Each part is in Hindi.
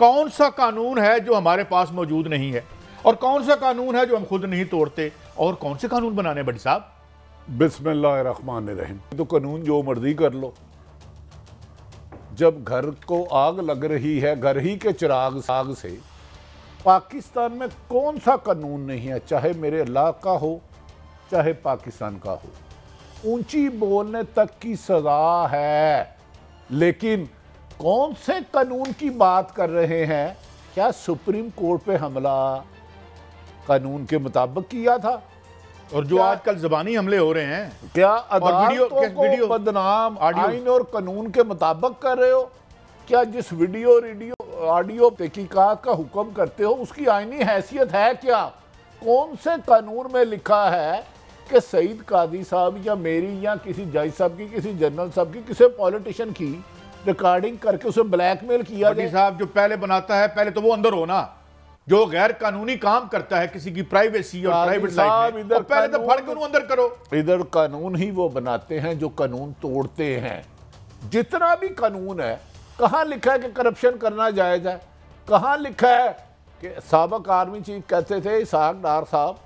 कौन सा कानून है जो हमारे पास मौजूद नहीं है, और कौन सा कानून है जो हम खुद नहीं तोड़ते, और कौन से कानून बनाने बड़ी साहब? बिस्मिल्लाहिर्रहमानिर्रहीम। तो कानून जो मर्जी कर लो। जब घर को आग लग रही है, घर ही के चिराग साग से, पाकिस्तान में कौन सा कानून नहीं है, चाहे मेरे अल्लाह का हो चाहे पाकिस्तान का हो, ऊंची बोलने तक की सजा है। लेकिन कौन से कानून की बात कर रहे हैं? क्या सुप्रीम कोर्ट पे हमला कानून के मुताबिक किया था? और जो आजकल जबानी हमले हो रहे हैं, क्या अदालतों को बदनाम आइन और कानून के मुताबिक कर रहे हो? क्या जिस वीडियो ऑडियो तहकीकात का हुक्म करते हो उसकी आईनी हैसियत है क्या? कौन से कानून में लिखा है कि सईद कादी साहब या मेरी या किसी जज साहब की, किसी जनरल साहब की, किसी पॉलिटिशियन की रिकॉर्डिंग करके उसे ब्लैकमेल किया जाए? साहब जो पहले बनाता है पहले तो वो अंदर हो ना, जो गैर कानूनी काम करता है किसी की प्राइवेसी और प्राइवेट लाइफ में, इधर पहले तो फड़ के अंदर करो। इधर कानून ही वो बनाते हैं जो कानून तोड़ते हैं। जितना भी कानून है, कहां लिखा है कि करप्शन करना जायज है? कहां लिखा है कि साबिक आर्मी चीफ कहते थे इसहाक डार साहब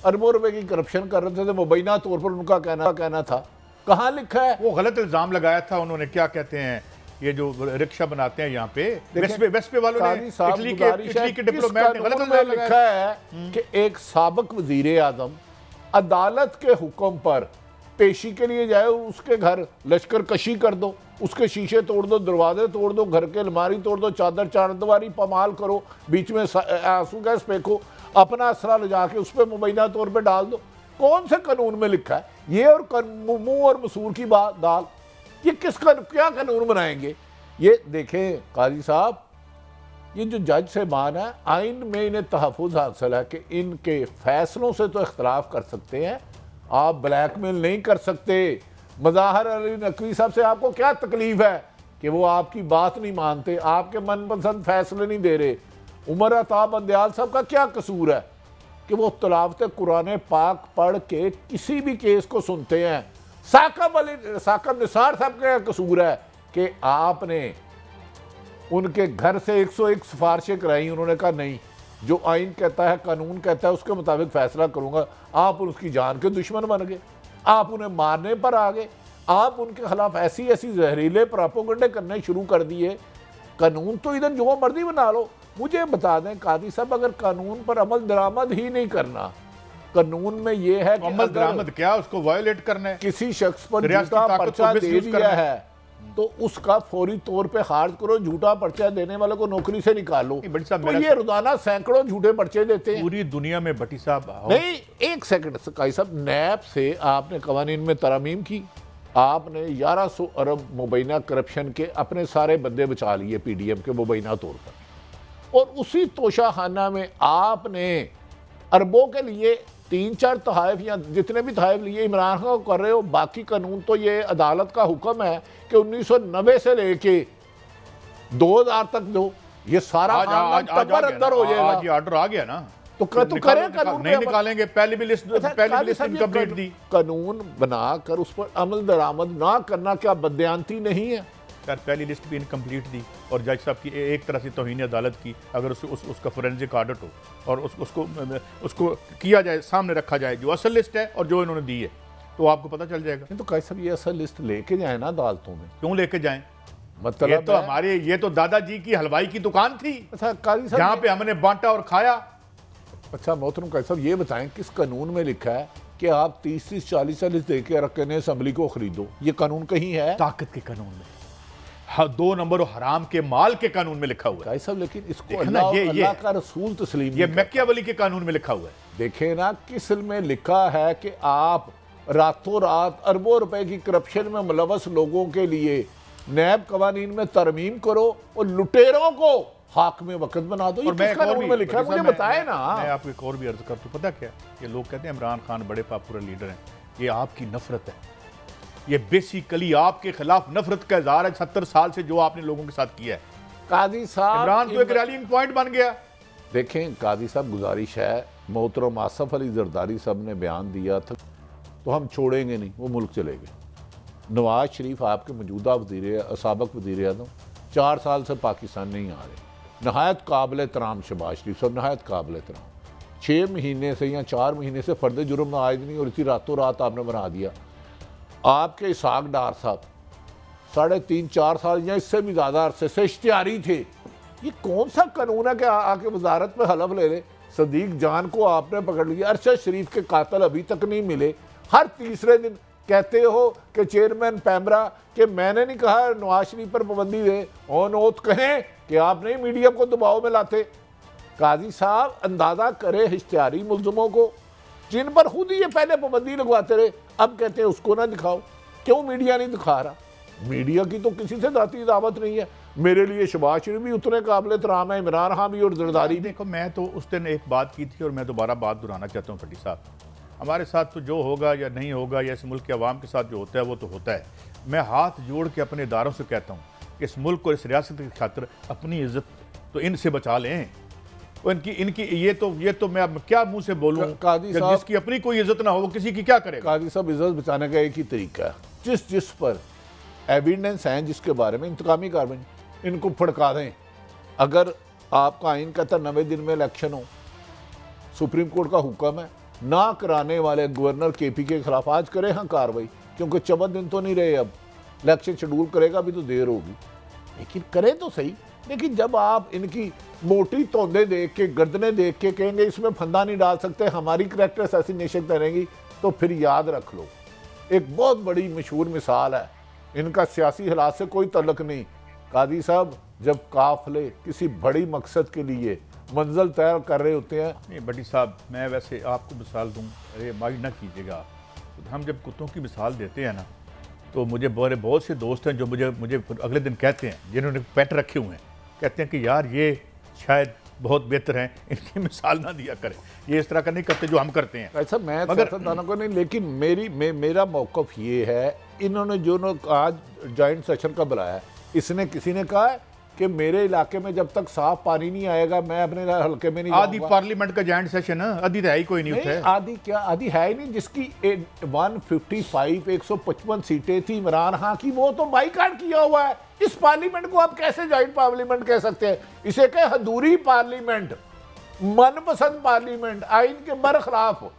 अरबों रुपए की करप्शन कर रहे थे, मुबैना तौर पर उनका कहना था? कहां लिखा है? वो गलत इल्जाम लगाया था उन्होंने, क्या कहते हैं ये जो रिक्शा बनाते हैं यहाँ पे, वेस्पे वालों ने, इटली के डिप्लोमेट ने गलत इल्जाम लिखा है कि एक साबिक वजीर आजम अदालत के हुक्म पर पेशी के लिए जाए, उसके घर लश्कर कशी कर दो, उसके शीशे तोड़ दो, दरवाजे तोड़ दो, घर के अलमारी तोड़ दो, चादर चारदीवारी पमाल करो, बीच में आंसू गैस फेंको, अपना असरा ले जाके उस पर मुबैना तौर पे डाल दो। कौन से कानून में लिखा है ये? और मुंह और मसूर की बात दाल, ये क्या कानून बनाएंगे? ये देखें काजी साहब, ये जो जज साहबान है, आइन में इन्हें तहफ़्फ़ुज़ हासिल है कि इनके फैसलों से तो इख्तलाफ कर सकते हैं, आप ब्लैकमेल नहीं कर सकते। मज़ाहर अली नकवी साहब से आपको क्या तकलीफ है कि वो आपकी बात नहीं मानते, आपके मनपसंद फैसले नहीं दे रहे? उमर अता बंदयाल साहब का क्या कसूर है कि वो तिलावत कुरान पाक पढ़ के किसी भी केस को सुनते हैं? साकब निसार साहब का कसूर है कि आपने उनके घर से 101 सिफारिशें कराई, उन्होंने कहा नहीं, जो आइन कहता है, कानून कहता है, उसके मुताबिक फैसला करूंगा। आप उसकी जान के दुश्मन बन गए, आप उन्हें मारने पर आ गए, आप उनके खिलाफ ऐसी जहरीले प्रोपेगेंडे करने शुरू कर दिए। कानून तो इधर जो मर्जी बना लो। मुझे बता दें कादी साहब, अगर कानून पर अमल दरामद ही नहीं करना, कानून में यह है कि अमल दरामद क्या, उसको वायोलेट करना है, किसी शख्स पर झूठा पर्चा दे दिया है तो उसका फौरी तौर पे खारिज करो, झूठा पर्चा देने वाले को नौकरी से निकालो। तो ये रोजाना सैकड़ों झूठे पर्चे देते हैं पूरी दुनिया में। भट्टी साहब नहीं, एक सेकंड काई साहब, नैब से आपने कवानीन में तरमीम की, आपने 1100 अरब मुबैना करप्शन के अपने सारे बंदे बचा लिए पीडीएम के मुबैना तौर पर, और उसी तोशाखाना में आपने अरबों के लिए 3-4 तहाइफ या जितने भी तहाइफ लिए इमरान खान को कर रहे हो। बाकी कानून तो ये अदालत का हुक्म है कि 1990 से लेके 2000 तक दो, ये सारा अंदर हो जाएगा। आज ऑर्डर आ गया ना, तो करें कानून नहीं निकालेंगे। पहली भी लिस्ट कंप्लीट दी, कानून बनाकर उस पर अमल दरामद ना करना क्या बदयांती नहीं है? यार पहली लिस्ट भी इनकम्प्लीट दी और जज साहब की एक तरह से तौहीन अदालत की। अगर उसका फोरेंसिक ऑडिट हो और उसको किया जाए, सामने रखा जाए जो असल लिस्ट है और जो इन्होंने दी है, तो आपको पता चल जाएगा। नहीं तो कैसे सब ये असल लिस्ट लेके जाए ना अदालतों में? क्यों लेके जाएं? मतलब ये तो हमारे, ये तो दादाजी की हलवाई की दुकान थी, जहाँ पे हमने बांटा और खाया। अच्छा मोहतरम काजी साहब, ये बताएं किस कानून में लिखा है कि आप 30-40 दे के रखने असम्बली को खरीदो? ये कानून कहीं है? ताकत के कानून में, 2 नंबर हराम के माल के कानून में लिखा हुआ है साहब। लेकिन इसको अल्लाह का रसूल तस्लीम, ये मैकियावेली के कानून में लिखा हुआ है। देखें ना किस में लिखा है कि आप रातों रात अरबों रुपए की करप्शन में मुलवस लोगों के लिए नैब कवानीन में तरमीम करो और लुटेरों को हाक में वक्त बना दो। ये किस कानून में लिखा है? मुझे बताए ना। मैं आपको एक और भी अर्ज कर दूं, पता क्या, ये लोग कहते हैं इमरान खान बड़े पॉपुलर लीडर हैं, ये आपकी नफरत है, ये बेसिकली आपके खिलाफ नफरत का इजहार है। 70 साल से जो आपने लोगों के साथ किया है। कादी साहब, इमरान तो एक रैलिंग पॉइंट बन गया। देखें कादी साहब, गुजारिश है, मोहतरम आसफ अली जरदारी साहब ने बयान दिया था तो हम छोड़ेंगे नहीं, वो मुल्क चले गए। नवाज शरीफ आपके मौजूदा साबिक वज़ीर आज़म 4 साल से पाकिस्तान नहीं आ रहे। नहायत काबिल एहतराम शहबाज शरीफ साहब, नहायत काबिल एहतराम। 6 महीने से या 4 महीने से फर्द जुर्म आयद नहीं और इसी रातों रात आपने बना दिया। आपके इसहाक डार साहब 3.5-4 साल या इससे भी ज़्यादा अरसे से इश्तिहारी थे। ये कौन सा कानून है कि आके वजारत में हलफ ले ले। सदीक जान को आपने पकड़ लिया, अरशद शरीफ के कातिल अभी तक नहीं मिले। हर तीसरे दिन कहते हो कि चेयरमैन पैमरा कि मैंने नहीं कहा नवाज शरीफ पर पाबंदी दे, ऑन ओथ कहें कि आप नहीं मीडिया को दबाव में लाते। काजी साहब अंदाजा करे इश्तिहारी मुल्ज़िमों को जिन पर खुद ही ये पहले पाबंदी लगवाते रहे, अब कहते हैं उसको ना दिखाओ। क्यों मीडिया नहीं दिखा रहा? मीडिया की तो किसी से जाती दावत नहीं है। मेरे लिए शहबाज शरीफ भी उतने काबिल एहतराम है, इमरान खान भी और जरदारी भी। देखो मैं तो उस दिन एक बात की थी और मैं दोबारा बात दोहराना चाहता हूँ भट्टी साहब, हमारे साथ तो जो होगा या नहीं होगा या इस मुल्क के अवाम के साथ जो होता है वो तो होता है। मैं हाथ जोड़ के अपने इदारों से कहता हूँ कि इस मुल्क और इस रियासत की खातिर अपनी इज्जत तो इनसे बचा लें। इनकी इनकी ये तो मैं अब क्या मुंह से बोलूँ, जिसकी अपनी कोई इज्जत ना हो वो किसी की क्या करेगा। काजी साहब इज्जत बचाने का एक ही तरीका है, जिस पर एविडेंस हैं जिसके बारे में इंतकामी कार्रवाई, इनको फड़का दें। अगर आपका आइन कहता 90 दिन में इलेक्शन हो, सुप्रीम कोर्ट का हुक्म है ना कराने वाले गवर्नर KP के खिलाफ आज करें हाँ कार्रवाई, क्योंकि 14 दिन तो नहीं रहे, अब इलेक्शन शेड्यूल करेगा भी तो देर होगी, लेकिन करें तो सही। लेकिन जब आप इनकी मोटी तोंदे देख के, गर्दने देख के कहेंगे इसमें फंदा नहीं डाल सकते, हमारी करैक्टर असैसिनेशन करेंगी, तो फिर याद रख लो एक बहुत बड़ी मशहूर मिसाल है, इनका सियासी हालात से कोई तल्लक नहीं। काजी साहब जब काफले किसी बड़ी मकसद के लिए मंजिल तय कर रहे होते हैं। नहीं भट्टी साहब मैं वैसे आपको मिसाल दूँ, अरे माइंड ना कीजिएगा, हम जब कुत्तों की मिसाल देते हैं ना तो मुझे बहुत से दोस्त हैं जो मुझे अगले दिन कहते हैं, जिन्होंने पेट रखे हुए हैं, कहते हैं कि यार ये शायद बहुत बेहतर हैं, इनकी मिसाल ना दिया करें, ये इस तरह का नहीं करते जो हम करते हैं। ऐसा मैं सियासतदानों को नहीं, लेकिन मेरा मौक़िफ़ ये है, इन्होंने जो आज जॉइंट सेशन का बुलाया है, इसने किसी ने कहा है कि मेरे इलाके में जब तक साफ पानी नहीं आएगा मैं अपने हल्के में नहीं आदि पार्लियामेंट का जॉइंट सेशन है, आदि तो है ही कोई नहीं उठे। आदि क्या आदि है ही नहीं, जिसकी 155 सीटें थी इमरान खान की, वो तो बाईकाट किया हुआ है। इस पार्लियामेंट को आप कैसे जॉइंट पार्लियामेंट कह सकते हैं? इसे कहे हदूरी पार्लियामेंट, मनपसंद पार्लियामेंट, आइन के बरखिलाफ।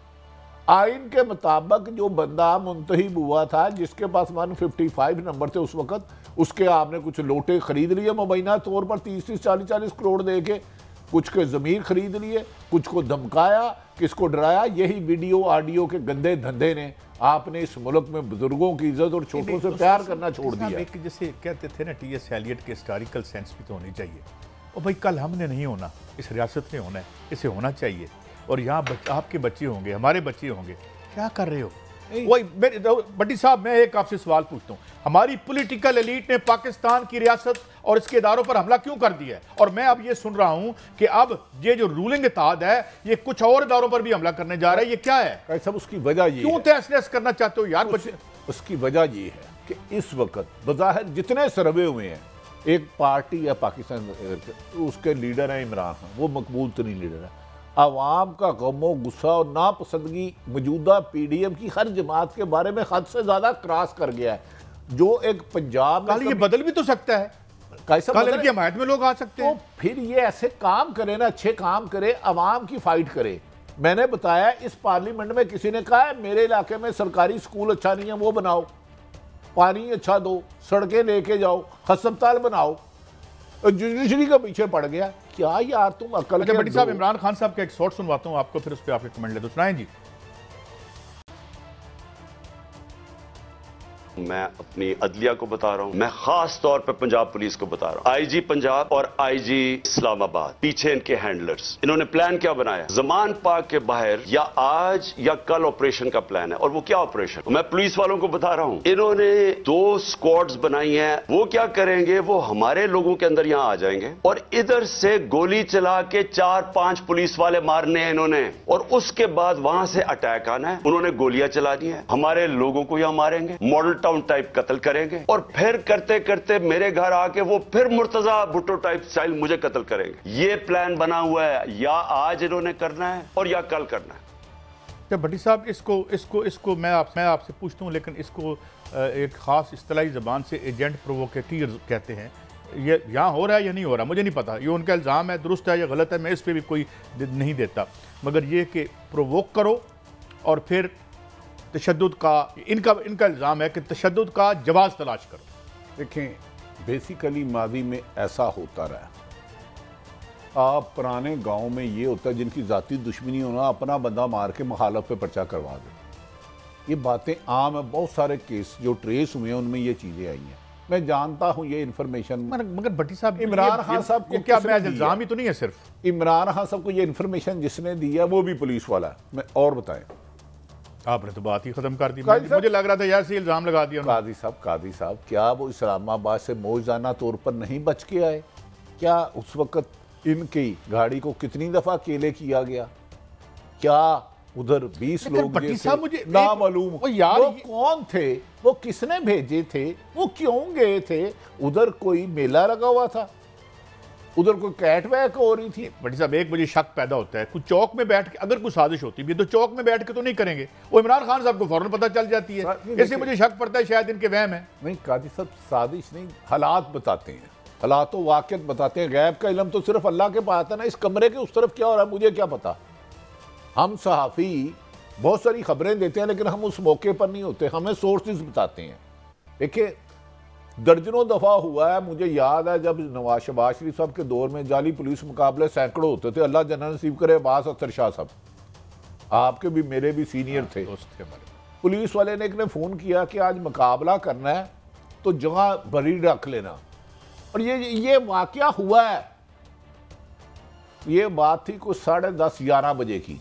आइन के मुताबिक जो बंदा मुंतहिब हुआ था जिसके पास 155 नंबर थे उस वक्त, उसके आपने कुछ लोटे खरीद लिए मुबैना तौर पर 30-40 करोड़ दे के, कुछ के ज़मीर खरीद लिए, कुछ को धमकाया, किसको डराया। यही वीडियो ऑडियो के गंदे धंधे ने आपने इस मुल्क में बुजुर्गों की इज्जत और छोटों से प्यार करना छोड़ दिया। एक जैसे कहते थे ना T.S. एलियट के हिस्टोरिकल सेंस भी तो होनी चाहिए। और भाई कल हमने नहीं होना, इस रियासत में होना है, इसे होना चाहिए। और यहाँ आपके बच्चे होंगे, हमारे बच्चे होंगे, क्या कर रहे हो? वही भट्टी साहब मैं एक आपसे सवाल पूछता हूँ, हमारी पॉलिटिकल एलीट ने पाकिस्तान की रियासत और इसके इदारों पर हमला क्यों कर दिया है? और मैं अब ये सुन रहा हूँ कि अब ये जो रूलिंग इत्तेहाद है ये कुछ और इदारों पर भी हमला करने जा रहा है, ये क्या है? सब उसकी वजह ये क्यों तहस-नहस करना चाहते हो यार? उसकी वजह ये है कि इस वक्त बज़ाहिर जितने सर्वे हुए हैं, एक पार्टी है पाकिस्तान, उसके लीडर हैं इमरान खान, वो मकबूल तरीन लीडर है। आवाम का गमो गुस्सा और नापसंदगी मौजूदा PDM की हर जमात के बारे में हद से ज़्यादा क्रॉस कर गया है। जो एक पंजाब में ये बदल भी तो सकता है, कल इनकी हमायत में लोग आ सकते हैं। तो फिर ये ऐसे काम करे ना, अच्छे काम करे, आवाम की फाइट करे। मैंने बताया इस पार्लियामेंट में किसी ने कहा है मेरे इलाके में सरकारी स्कूल अच्छा नहीं है, वो बनाओ, पानी अच्छा दो, सड़कें लेके जाओ, अस्पताल बनाओ, जुडिशरी का पीछे पड़ गया। क्या यार तुम अकल के भट्टी साहब, इमरान खान साहब का एक शॉर्ट सुनवाता हूँ आपको, फिर उस पर आपके कमेंट ले दो, सुनाएं जी। मैं अपनी अदलिया को बता रहा हूं, मैं खास तौर पर पंजाब पुलिस को बता रहा हूं। IG पंजाब और IG इस्लामाबाद पीछे इनके हैंडलर्स, इन्होंने प्लान क्या बनाया? जमान पार्क के बाहर या आज या कल ऑपरेशन का प्लान है। और वो क्या ऑपरेशन, मैं पुलिस वालों को बता रहा हूं, इन्होंने 2 स्क्वाड्स बनाई हैं। वो क्या करेंगे, वो हमारे लोगों के अंदर यहां आ जाएंगे और इधर से गोली चला के 4-5 पुलिस वाले मारने हैं इन्होंने, और उसके बाद वहां से अटैक आना है। उन्होंने गोलियां चलानी है, हमारे लोगों को यहां मारेंगे, मॉडल टाउन टाइप कत्ल करेंगे, और फिर करते करते मेरे घर आके वो फिर मुर्तजा भुट्टो टाइप स्टाइल मुझे कत्ल करेंगे। ये प्लान बना हुआ है, या आज इन्होंने करना है और या कल करना है। भट्टी साहब इसको मैं आपसे पूछता हूँ, लेकिन इसको एक खास इस्तिलाही ज़बान से एजेंट प्रोवोकेटर कहते हैं ये यहाँ हो रहा है या नहीं हो रहा मुझे नहीं पता, ये उनका इल्ज़ाम है, दुरुस्त है या गलत है, मैं इस पर भी कोई नहीं देता, मगर ये कि प्रोवोक करो और फिर तशद्दुद का, इनका इल्ज़ाम है कि तशद्दुद का जवाज़ तलाश करो। देखें, बेसिकली माजी में ऐसा होता रहा, आप पुराने गांव में ये होता है जिनकी ज़ाती दुश्मनी होना, अपना बंदा मार के मुखालफ पे पर्चा करवा दे। ये बातें आम है, बहुत सारे केस जो ट्रेस हुए हैं उनमें ये चीज़ें आई हैं। मैं जानता हूँ ये इन्फॉर्मेशन, मगर भट्टी साहब, इमरान खान साहब को क्या मैं इल्ज़ाम ही तो नहीं है सिर्फ, इमरान खान साहब को ये इन्फॉर्मेशन जिसने दी है वो भी पुलिस वाला है। मैं और बताएं, आपने तो बात ही खत्म कर दी, मुझे लग रहा था यार से इल्ज़ाम लगा दिया। काजी साहब, क्या वो इस्लामाबाद से मौजाना तौर पर नहीं बच के आए? क्या उस वक्त इनकी गाड़ी को कितनी दफा अकेले किया गया? क्या उधर 20 लोग मुझे नामालूम वो कौन थे, वो किसने भेजे थे, वो क्यों गए थे? उधर कोई मेला लगा हुआ था, उधर कोई कैट वैक हो रही थी। भट्टी साहब, एक मुझे शक पैदा होता है, कुछ चौक में बैठ के अगर कोई साजिश होती भी तो चौक में बैठ के तो नहीं करेंगे, वो इमरान खान साहब को फौरन पता चल जाती है, इससे मुझे शक पड़ता है शायद इनके वहम है। नहीं काजी साहब, साजिश नहीं, हालात बताते हैं, हालात वाक़ियत बताते हैं। गैब का इल्म तो सिर्फ अल्लाह के पास है ना। इस कमरे के उस तरफ क्या हो रहा है मुझे क्या पता। हम सहाफ़ी बहुत सारी खबरें देते हैं लेकिन हम उस मौके पर नहीं होते, हमें सोर्सेज बताते हैं। देखिए, दर्जनों दफ़ा हुआ है, मुझे याद है जब शहबाज शरीफ साहब के दौर में जाली पुलिस मुकाबले सैकड़ों होते थे। अल्लाह जन्नत नसीब करे अब्बास अख्तर शाह साहब, आपके भी मेरे भी सीनियर थे, पुलिस वाले ने एक ने फ़ोन किया कि आज मुकाबला करना है तो जगह भरी रख लेना। और ये वाकया हुआ है, ये बात थी कुछ 10:30 11 बजे की,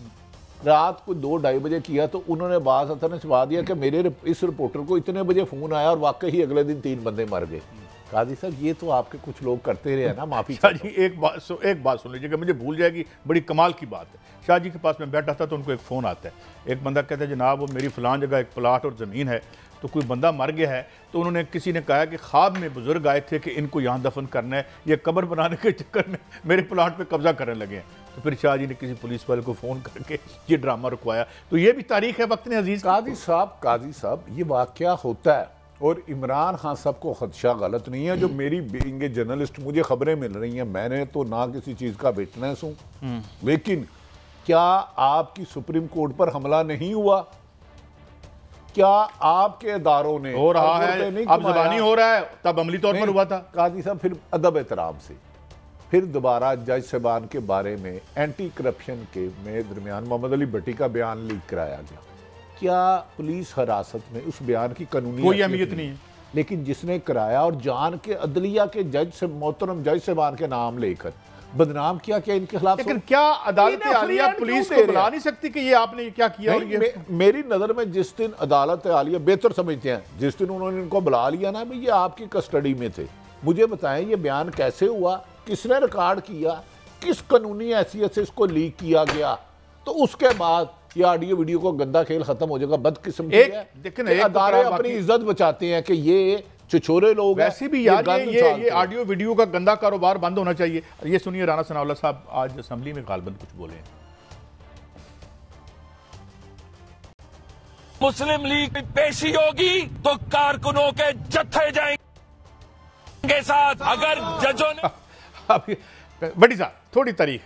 रात को 2-2:30 बजे किया तो उन्होंने बाज़ अतर ने छुपा दिया कि मेरे इस रिपोर्टर को इतने बजे फ़ोन आया और वाकई ही अगले दिन 3 बंदे मर गए। काजी साहब, ये तो आपके कुछ लोग करते रहे ना, माफ़ी शाह जी। एक बात सुन लीजिएगा, मुझे भूल जाएगी, बड़ी कमाल की बात है। शाह जी के पास मैं बैठा था तो उनको एक फ़ोन आता है, एक बंदा कहता है जनाब वो मेरी फ़लाँ जगह एक प्लाट और ज़मीन है, तो कोई बंदा मर गया है, तो उन्होंने किसी ने कहा कि ख्वाब में बुजुर्ग आए थे कि इनको यहाँ दफन करना है, ये कब्र बनाने के चक्कर में मेरे प्लाट पे कब्जा करने लगे हैं। तो फिर शाह जी ने किसी पुलिस वाले को फ़ोन करके ये ड्रामा रुकवाया। तो ये भी तारीख है वक्त ने अजीज़। काजी साहब, ये वाकया होता है और इमरान खान साहब को खदशा गलत नहीं है। जो मेरी बीइंग जर्नलिस्ट मुझे खबरें मिल रही हैं, मैंने तो ना किसी चीज़ का विटनेस हूँ, लेकिन क्या आपकी सुप्रीम कोर्ट पर हमला नहीं हुआ? क्या आपके इदारों ने हो रहा है, अब ज़बानी हो रहा है, तब अमली तौर पर हुआ था। काजी साहब, फिर अदब एहतराम से फिर दोबारा जज साहबान के बारे में एंटी करप्शन के में दरमियान मोहम्मद अली भट्टी का बयान लीक कराया गया। क्या पुलिस हिरासत में उस बयान की कानूनी कोई अहमियत नहीं है, लेकिन जिसने कराया और जान के अदलिया के जज से मोहतरम जज साहबान के नाम लेकर बदनाम किया, क्या इनके खिलाफ? लेकिन क्या अदालत आलिया पुलिस को बुला नहीं सकती कि ये आपने क्या किया? और ये मेरी नज़र में जिस दिन अदालत आलिया बेहतर समझते हैं, जिस दिन उन्होंने इनको बुला लिया ना, भाई ये आपकी कस्टडी में थे, मुझे बताएं ये बयान कैसे हुआ, किसने रिकॉर्ड किया, किस कानूनी हैसियत से इसको लीक किया गया, तो उसके बाद ये ऑडियो वीडियो को गंदा खेल खत्म हो जाएगा। बदकिस्मती है, अदारे अपनी इज्जत बचाते हैं कि ये चुचोरे लोग। वैसे भी यार ये ऑडियो वीडियो का गंदा कारोबार बंद होना चाहिए। ये सुनिए, राना सनाउल्लाह साहब आज असेंबली में गालबंद कुछ बोले हैं। मुस्लिम लीग पेशी होगी तो कारकुनों के जत्थे जाएंगे साथ। अगर जजों ने बड़ी साहब थोड़ी तारीख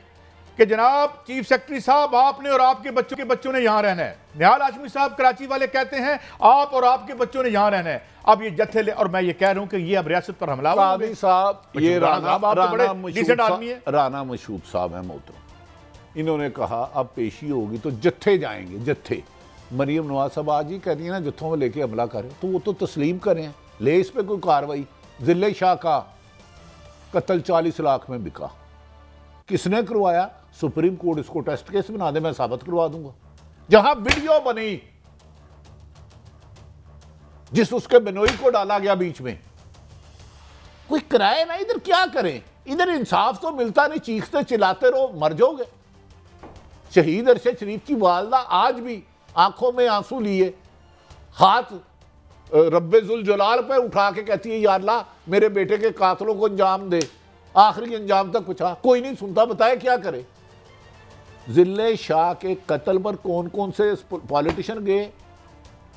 कि जनाब चीफ सेक्रेटरी साहब, आपने और आपके बच्चों ने यहां रहना है। निहाल हाशमी साहब कराची वाले कहते हैं आप और आपके बच्चों ने यहां रहना है। अब ये जत्थे ले, और मैं ये कह रहा हूं कि ये अब रियासत पर हमला हुआ। साहब, ये राना मशहूद साहब है मोहतरम, इन्होंने कहा अब पेशी होगी तो जत्थे जाएंगे, जत्थे। मरियम नवाज साहब आज ही कह रही है ना जत्थों में लेके हमला करें, तो वो तो तस्लीम करें, ले इस पर कोई कार्रवाई। जिले शाह का कत्ल 40 लाख में बिका, किसने करवाया? सुप्रीम कोर्ट इसको टेस्ट केस बना दे, मैं साबित करवा दूंगा। जहां वीडियो बनी जिस उसके बिनोई को डाला गया बीच में, कोई कराए ना, इधर क्या करें? इधर इंसाफ तो मिलता नहीं, चीखते चिल्लाते रहो, मर जाओगे। शहीद अरशद शरीफ की वालदा आज भी आंखों में आंसू लिए हाथ रब्बे जुल जलाल पे उठा के कहती है या अल्लाह मेरे बेटे के कातलों को अंजाम दे, आखिरी अंजाम तक पहुंचा। कोई नहीं सुनता, बताए क्या करे? जिले शाह के कत्ल पर कौन कौन से पॉलिटिशियन गए?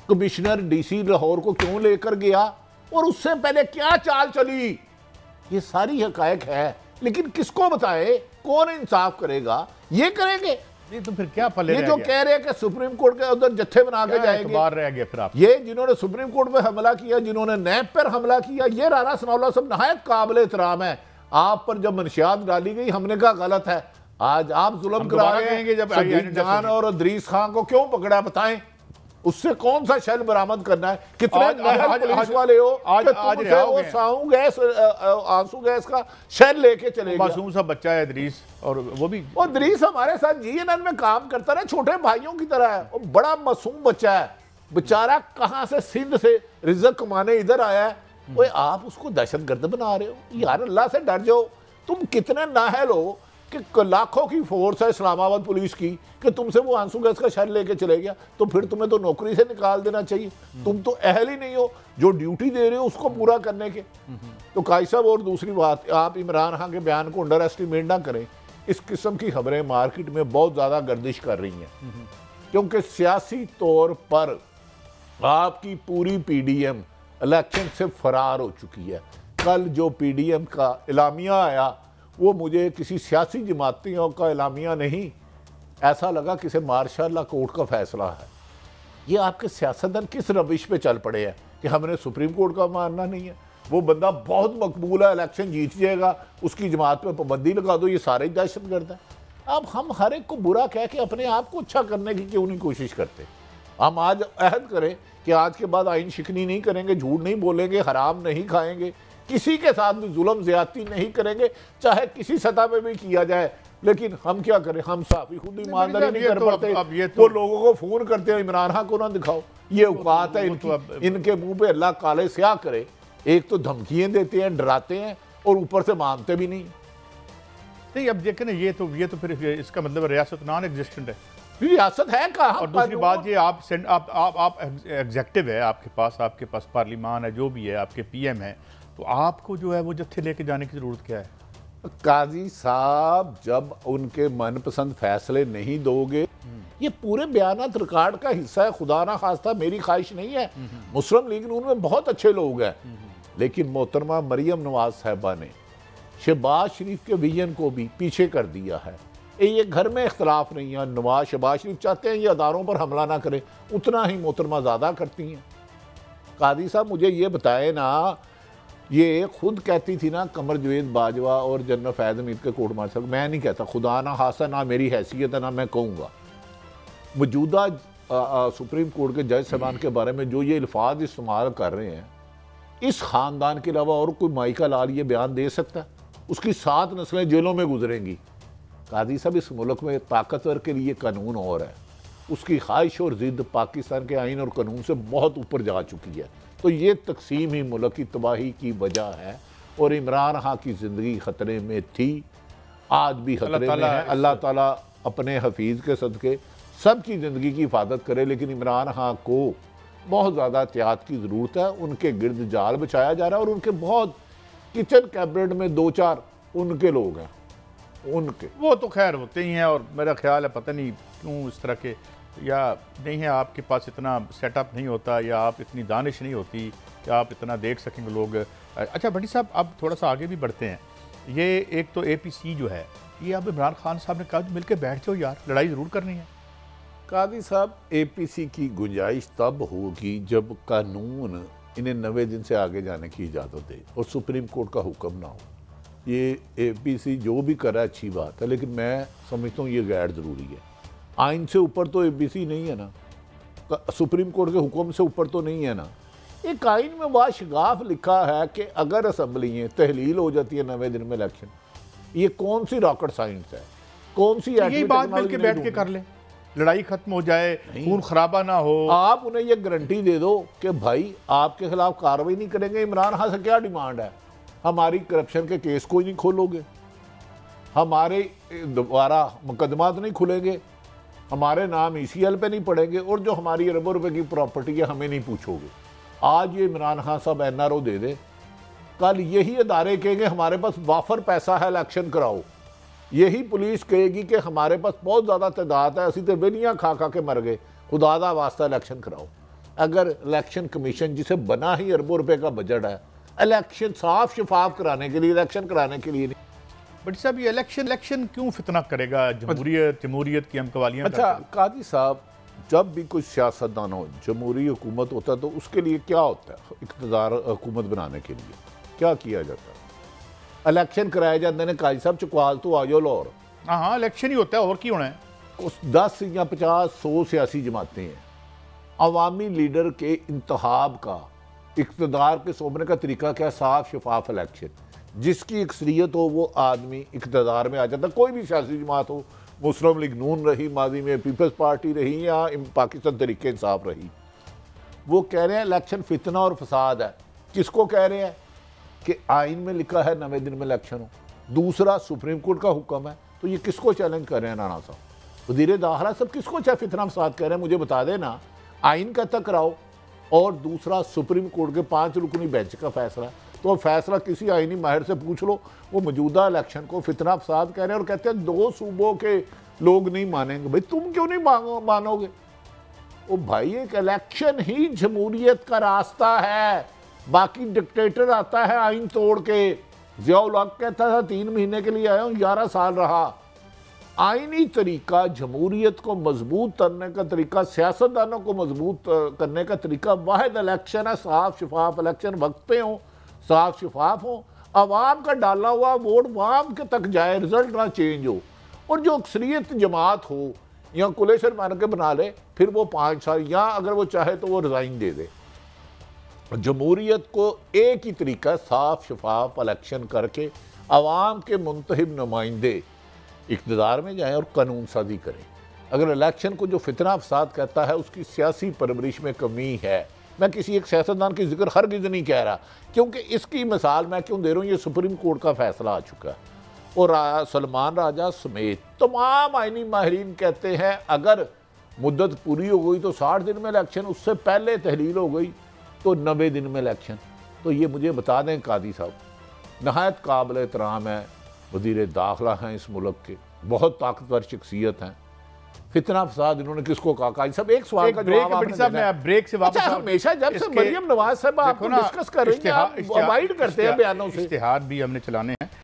कमिश्नर डीसी लाहौर को क्यों लेकर गया? और उससे पहले क्या चाल चली? ये सारी हकायक है, लेकिन किसको बताए, कौन इंसाफ करेगा? ये करेंगे ये तो फिर क्या पले ये जो कह रहे हैं कि सुप्रीम कोर्ट के उधर जत्थे बना के जाएंगे। बाहर रह गया फिर आप। ये जिन्होंने सुप्रीम कोर्ट पे हमला किया, जिन्होंने नैब पर हमला किया, ये राना सनाउल्लाह साहब नहायत काबिल एहतराम है। आप पर जब मंशियात डाली गई हमने कहा गलत है, आज आप जुल्म करा रहे हैं। जब सदीक जान और अदरीस खान को क्यों पकड़ा बताएं, उससे कौन सा शैल बरामद करना है? कितने पुलिस वाले हो आज वो साऊ गैस आंसू गैस का शैल लेके चले गए। मासूम सा बच्चा है इदरीस, और वो भी इदरीस हमारे साथ जीएनएन में काम करता रहा, छोटे भाइयों की तरह है। वो बड़ा मासूम बच्चा है बेचारा, कहां से सिंध से रिजक कमाने इधर आया है। वो आप उसको दहशतगर्द बना रहे हो यार, अल्लाह से डर जाओ। तुम कितने नाहल हो कि लाखों की फोर्स है इस्लामाबाद पुलिस की कि तुमसे वो आंसू गैस का शर लेके चले गया, तो फिर तुम्हें तो नौकरी से निकाल देना चाहिए। तुम तो अहल ही नहीं हो जो ड्यूटी दे रहे हो उसको पूरा करने के। तो काई साहब, और दूसरी बात, आप इमरान खान के बयान को अंडर एस्टिमेट ना करें। इस किस्म की खबरें मार्केट में बहुत ज़्यादा गर्दिश कर रही हैं, क्योंकि सियासी तौर पर आपकी पूरी पीडीएम इलेक्शन से फरार हो चुकी है। कल जो पीडीएम का एलामिया आया वो मुझे किसी सियासी जमातियों का एलामिया नहीं, ऐसा लगा किसी मार्शल कोर्ट का फैसला है। ये आपके सियासतदान किस रविश पे चल पड़े हैं कि हमने सुप्रीम कोर्ट का मानना नहीं है? वो बंदा बहुत मकबूल है, इलेक्शन जीत जाएगा, उसकी जमात पे पाबंदी लगा दो, ये सारे दहशतगर्द हैं। अब हम हर एक को बुरा कह के अपने आप को अच्छा करने की क्यों नहीं कोशिश करते? हम आज अहद करें कि आज के बाद आइन शिकनी नहीं करेंगे, झूठ नहीं बोलेंगे, हराम नहीं खाएंगे, किसी के साथ भी जुल्म ज्यादती नहीं करेंगे, चाहे किसी सतह पे भी किया जाए। लेकिन हम क्या करें, हम साफी खुद ईमानदारी नहीं कर पाते। वो लोगों को फोन करते हैं इमरान खान को ना दिखाओ, ये औकात है इनके मुंह पे अल्लाह काले स्याह करे। एक तो धमकियां देते हैं, डराते हैं, और ऊपर से मानते भी नहीं। अब देखें ना, ये तो फिर इसका मतलब रियासत नॉन एग्जिस्टेंट है। रियासत है कहाँ? और दूसरी बात ये, आप एग्जेक्टिव है, आपके पास पार्लिमान है, जो भी है, आपके पीएम है, तो आपको जो है वो जत्थे लेके जाने की जरूरत क्या है? काजी साहब, जब उनके मनपसंद फैसले नहीं दोगे, ये पूरे बयानात रिकॉर्ड का हिस्सा है। खुदा ना खास्ता मेरी ख्वाहिश नहीं है, मुस्लिम लीग नून में बहुत अच्छे लोग हैं, लेकिन मोहतरमा मरियम नवाज साहबा ने शहबाज शरीफ के विजन को भी पीछे कर दिया है। ये घर में इख्तलाफ नहीं है, शहबाज शरीफ चाहते हैं ये अदारों पर हमला ना करे, उतना ही मोहतरमा ज़्यादा करती हैं। काजी साहब, मुझे ये बताए ना, ये खुद कहती थी ना कमर जवेद बाजवा और जनरल फैज़ हमीद के कोर्ट मार्शल, मैं नहीं कहता, खुदा ना खासा, ना मेरी हैसियत है, ना मैं कहूँगा, मौजूदा सुप्रीम कोर्ट के जज साहबान के बारे में जो ये अल्फाज इस्तेमाल कर रहे हैं, इस ख़ानदान के अलावा और कोई माइका लाल ये बयान दे सकता है? उसकी 7 नस्लें जेलों में गुजरेंगी। काजी साहब, इस मुल्क में ताकतवर के लिए कानून और है, उसकी ख्वाहिश और ज़िद पाकिस्तान के आइन और कानून से बहुत ऊपर जा चुकी है। तो ये तकसीम ही मुल्क की तबाही की वजह है, और इमरान खान की ज़िंदगी ख़तरे में थी, आज भी खतरे में है। अल्लाह ताला अपने हफीज़ के सदके सबकी ज़िंदगी की हिफाजत करे, लेकिन इमरान खान को बहुत ज़्यादा एहतियात की ज़रूरत है। उनके गिर्द जाल बिछाया जा रहा है, और उनके बहुत किचन कैबिनेट में 2-4 उनके लोग हैं, उनके वो तो खैर होते ही हैं। और मेरा ख्याल है पता नहीं क्यों इस तरह के, या नहीं है आपके पास इतना सेटअप नहीं होता, या आप इतनी दानिश नहीं होती कि आप इतना देख सकेंगे लोग। अच्छा भट्टी साहब, अब थोड़ा सा आगे भी बढ़ते हैं। ये एक तो APC जो है, ये अब इमरान खान साहब ने कहा मिल के बैठ जाओ यार, लड़ाई ज़रूर करनी है। कादी साहब, APC की गुंजाइश तब होगी जब कानून इन्हें 90 दिन से आगे जाने की इजाज़त दे और सुप्रीम कोर्ट का हुक्म ना हो। ये APC जो भी कर रहा है अच्छी बात है, लेकिन मैं समझता हूँ ये गैर ज़रूरी है। आइन से ऊपर तो APC नहीं है ना, सुप्रीम कोर्ट के हुक्म से ऊपर तो नहीं है ना। एक आइन में वाशगाफ लिखा है कि अगर असम्बलियाँ तहलील हो जाती है 90 दिन में इलेक्शन, ये कौन सी रॉकेट साइंस है, कौन सी यही बात मिलके बैठ के कर ले, लड़ाई खत्म हो जाए, खून खराबा ना हो। आप उन्हें ये गारंटी दे दो कि भाई आपके खिलाफ कार्रवाई नहीं करेंगे। इमरान खान से क्या डिमांड है? हमारी करप्शन के केस कोई नहीं खोलोगे, हमारे दोबारा मुकदमात नहीं खुलेंगे, हमारे नाम ECL पे नहीं पड़ेंगे, और जो हमारी अरबों रुपए की प्रॉपर्टी है हमें नहीं पूछोगे। आज ये इमरान खान साहब NRO दे दे, कल यही अदारे कहेंगे हमारे पास वाफर पैसा है, इलेक्शन कराओ। यही पुलिस कहेगी कि हमारे पास बहुत ज़्यादा तादाद है, असी तो वेलियाँ खा खा के मर गए, खुदा दा वास्ता इलेक्शन कराओ। अगर इलेक्शन कमीशन जिसे बना ही अरबों रुपए का बजट है, इलेक्शन साफ शफाफ कराने के लिए, इलेक्शन कराने के लिए नहीं। बट साहब ये इलेक्शन क्यों फितना करेगा? जमहूरियत की हम कवालियां अच्छा काजी साहब, जब भी कोई सियासतदान हो, जमहूरी हुकूमत होता है तो उसके लिए क्या होता है? इक़्तिदार हुकूमत बनाने के लिए क्या किया जाता है? इलेक्शन कराए जाते हैं। काजी साहब चकवाल तो आ जाओ लाहौर। हाँ इलेक्शन ही होता है, और क्यों होना है? उस 10 या 50 100 सियासी जमातें हैं। अवामी लीडर के इंतखाब का, इक़्तिदार के सोबने का तरीका क्या? साफ शफाफ इलेक्शन। जिसकी अक्सरियत हो वो आदमी इक़्तिदार में आ जाता। कोई भी सियासी जमात हो, मुस्लिम लीग नून रही माजी में, पीपल्स पार्टी रही या पाकिस्तान तरीके इंसाफ रही, वो कह रहे हैं इलेक्शन फितना और फसाद है। किसको कह रहे हैं? कि आइन में लिखा है 90 दिन में इलेक्शन हो। दूसरा सुप्रीम कोर्ट का हुक्म है। तो ये किसको चैलेंज कर रहे हैं राणा साहब? वज़ीर दाखिला सब किसको चाहे फितना फसाद कह रहे हैं? मुझे बता देना। आइन का तक कराओ, और दूसरा सुप्रीम कोर्ट के 5 रुकनी बेंच का फैसला। तो फैसला किसी आइनी माहिर से पूछ लो, वो मौजूदा इलेक्शन को फितना फसाद कह रहे हैं और कहते हैं 2 सूबों के लोग नहीं मानेंगे। भाई तुम क्यों नहीं मानोगे? ओ भाई, एक इलेक्शन ही जमहूरियत का रास्ता है। बाकी डिक्टेटर आता है आइन तोड़ के। ज़ियाउल हक कहता था 3 महीने के लिए आया हूँ, 11 साल रहा। आइनी तरीका, जमहूरियत को मजबूत करने का तरीका, सियासतदानों को मजबूत करने का तरीका वाहिद इलेक्शन है। साफ शफाफ इलेक्शन वक्त पे हो, साफ शफाफ हो, अवाम का डाला हुआ वोट वाम के तक जाए, रिजल्ट ना चेंज हो। और जो अक्सरियत जमात हो या कोलेशन मान के बना ले, फिर वो 5 साल, या अगर वो चाहे तो वो रिजाइन दे दे। जमहूरियत को एक ही तरीका, साफ शफाफ इलेक्शन करके अवाम के मुंतखब नुमाइंदे इक़्तिदार में जाएं और कानून साजी करें। अगर इलेक्शन को जो फितना फसाद कहता है उसकी सियासी परवरिश में कमी है। मैं किसी एक सियासतदान की जिक्र हरगिज़ नहीं कह रहा, क्योंकि इसकी मिसाल मैं क्यों दे रहा हूँ? ये सुप्रीम कोर्ट का फैसला आ चुका है और सलमान राजा समेत तमाम आइनी माहिरीन कहते हैं अगर मुद्दत पूरी हो गई तो 60 दिन में इलेक्शन, उससे पहले तहलील हो गई तो 90 दिन में इलेक्शन। तो ये मुझे बता दें कादी साहब, नहायत काबिल एहतराम है, वज़ीर दाखिला हैं इस मुल्क के, बहुत ताकतवर शख्सियत हैं। फितना फसाद इन्होंने किसको कहा? काजी साहब एक सवाल का जवाब आपने साहब मैं ब्रेक से वापस हमेशा जब से मरियम नवाज साहब आपको डिस्कस कर रहे हैं, आप अवॉइड करते हैं बयानों से। इश्तिहार भी हमने चलाने हैं।